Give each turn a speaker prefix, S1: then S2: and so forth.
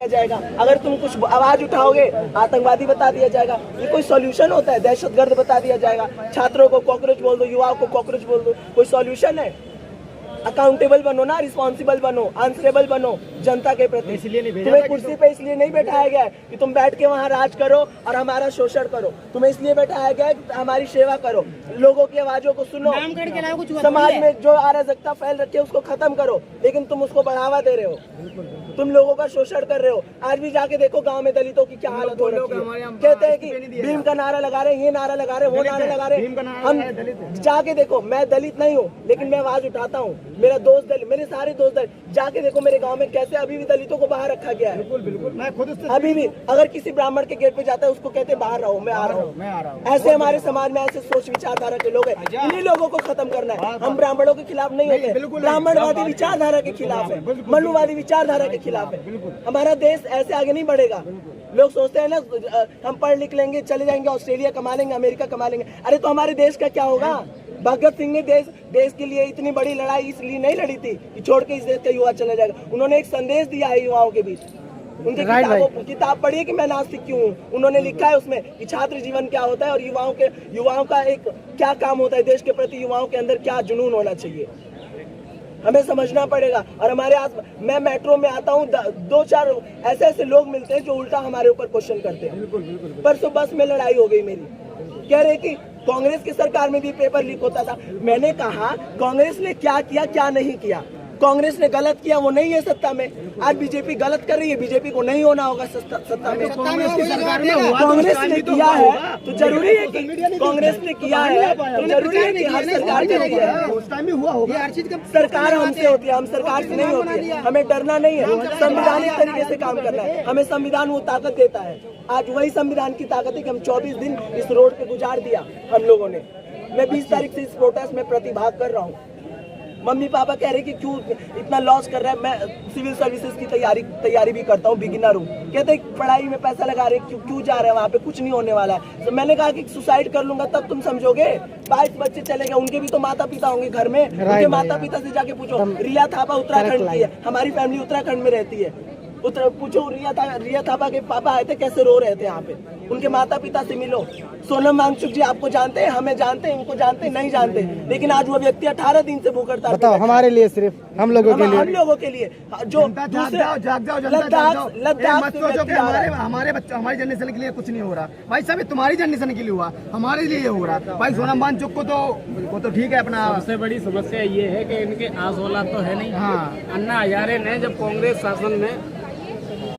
S1: जाएगा। अगर तुम कुछ आवाज उठाओगे आतंकवादी बता दिया जाएगा। ये कोई सॉल्यूशन होता है? दहशतगर्द बता दिया जाएगा। छात्रों को कॉकरोच बोल दो, युवाओं को कॉकरोच बोल दो, कोई सॉल्यूशन है? अकाउंटेबल बनो ना, रिस्पॉन्सिबल बनो, आंसरेबल बनो जनता के प्रति। तुम्हें कुर्सी पे इसलिए नहीं बैठाया गया है कि तुम बैठ के वहाँ राज करो और हमारा शोषण करो। तुम्हें इसलिए बैठाया गया है कि हमारी सेवा करो, लोगों की आवाजों को सुनो, समाज में जो अराजकता फैल रखी है उसको खत्म करो। लेकिन तुम उसको बढ़ावा दे रहे हो, तुम लोगों का शोषण कर रहे हो। आज भी जाके देखो गांव में दलितों की क्या हालत हो रही है। कहते हैं कि भीम का नारा लगा रहे हैं, ये नारा लगा रहे हैं, वो नारा लगा रहे हैं। हम जाके देखो, मैं दलित नहीं हूँ लेकिन मैं आवाज उठाता हूँ। मेरा दोस्त दलित, मेरे सारे दोस्त दलित। जाके देखो मेरे गांव में कैसे अभी भी दलितों को बाहर रखा गया है। बिल्कुल, मैं खुद अभी भी अगर किसी ब्राह्मण के गेट पे जाता है उसको कहते हैं बाहर रहो, मैं आ रहा हूँ। ऐसे हमारे समाज में ऐसे सोच विचारधारा के लोग हैं। इन्हीं लोगों को खत्म करना है। हम ब्राह्मणों के खिलाफ नहीं होते, ब्राह्मणवादी विचारधारा के खिलाफ है, मनुवादी विचारधारा के खिलाफ है। हमारा देश ऐसे आगे नहीं बढ़ेगा। लोग सोचते हैं ना हम पढ़ लिख लेंगे, चले जाएंगे ऑस्ट्रेलिया कमा लेंगे, अमेरिका कमा लेंगे। अरे तो हमारे देश का क्या होगा? भगत सिंह ने देश के लिए इतनी बड़ी लड़ाई इसलिए नहीं लड़ी थी कि छोड़ के इस देश का युवा चला जाएगा। उन्होंने एक संदेश दिया है युवाओं के बीच। उनकी किताब पढ़िए कि मैं नास्तिक क्यों हूँ। उन्होंने लिखा है उसमें कि छात्र जीवन क्या होता है और युवाओं का एक क्या काम होता है, देश के प्रति युवाओं के अंदर क्या जुनून होना चाहिए। हमें समझना पड़ेगा। और हमारे मैं मेट्रो में आता हूँ, 2-4 ऐसे लोग मिलते हैं जो उल्टा हमारे ऊपर क्वेश्चन करते हैं। परसों बस में लड़ाई हो गई मेरी, कह रहे कि कांग्रेस की सरकार में भी पेपर लीक होता था। मैंने कहा कांग्रेस ने क्या किया, क्या नहीं किया? कांग्रेस ने गलत किया, वो नहीं है सत्ता में। आज बीजेपी गलत कर रही है, बीजेपी को नहीं होना होगा सत्ता में। कांग्रेस ने किया है तो जरूरी है कि कांग्रेस ने किया है तो जरूरी है कि हर सरकार सरकार हमसे होती है, हम सरकार से नहीं होती है। हमें डरना नहीं है, संवैधानिक तरीके से काम करना है। हमें संविधान वो ताकत देता है। आज वही संविधान की ताकत है कि हम 24 दिन इस रोड पे गुजार दिया हम लोगों ने। मैं 20 तारीख से इस प्रोटेस्ट में प्रतिभाग कर रहा हूँ। मम्मी पापा कह रहे कि क्यों इतना लॉस कर रहा है। मैं सिविल सर्विसेज की तैयारी भी करता हूँ, बिगिनर हूँ। कहते हैं पढ़ाई में पैसा लगा रहे, क्यों जा रहे हैं वहाँ पे, कुछ नहीं होने वाला है। तो मैंने कहा कि सुसाइड कर लूंगा तब तुम समझोगे। 22 बच्चे चले गए, उनके भी तो माता पिता होंगे घर में। उनके माता पिता से जाके पूछो। रिया थापा उत्तराखंड की है, हमारी फैमिली उत्तराखंड में रहती है। पूछो रिया थापा के पापा आए थे, कैसे रो रहे थे यहाँ पे। उनके माता पिता से मिलो। सोनम वांगचुक जी आपको जानते हैं, हमें जानते हैं, इनको जानते हैं, नहीं जानते। लेकिन आज वो व्यक्ति 18 दिन से भूख हड़ताल।
S2: बताओ हमारे लिए, सिर्फ हम लोगों के लिए,
S1: हम लोगों के लिए जो
S3: हमारे बच्चे, हमारी जनरेशन के लिए कुछ नहीं हो रहा भाई साहब। तुम्हारी जनरेशन के लिए हुआ, हमारे लिए हो रहा भाई। सोनम वांगचुक को तो ठीक है अपना।
S4: सबसे बड़ी समस्या ये है कि इनके आस औलाद तो है नहीं। हाँ, अन्ना हजारे ने जब कांग्रेस शासन में